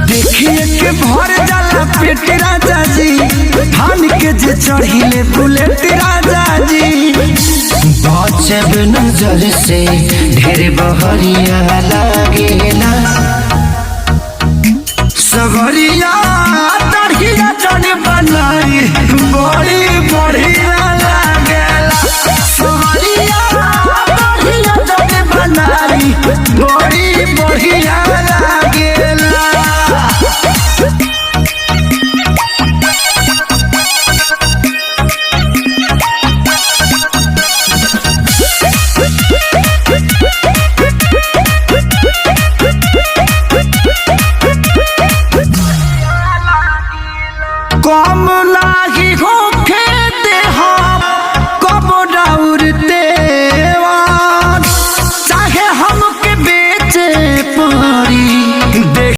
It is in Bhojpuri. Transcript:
देखिए के भर जाला पेट राजा जी, धान के जे चढ़िले बुलेट राजा जी। बचब नजर से ढेर बहरिया लागेला, सगरिया तड़िया जन बनाई बड़ी बढ़िया लागेला। सगरिया तड़िया जन बनाई बड़ी बढ़िया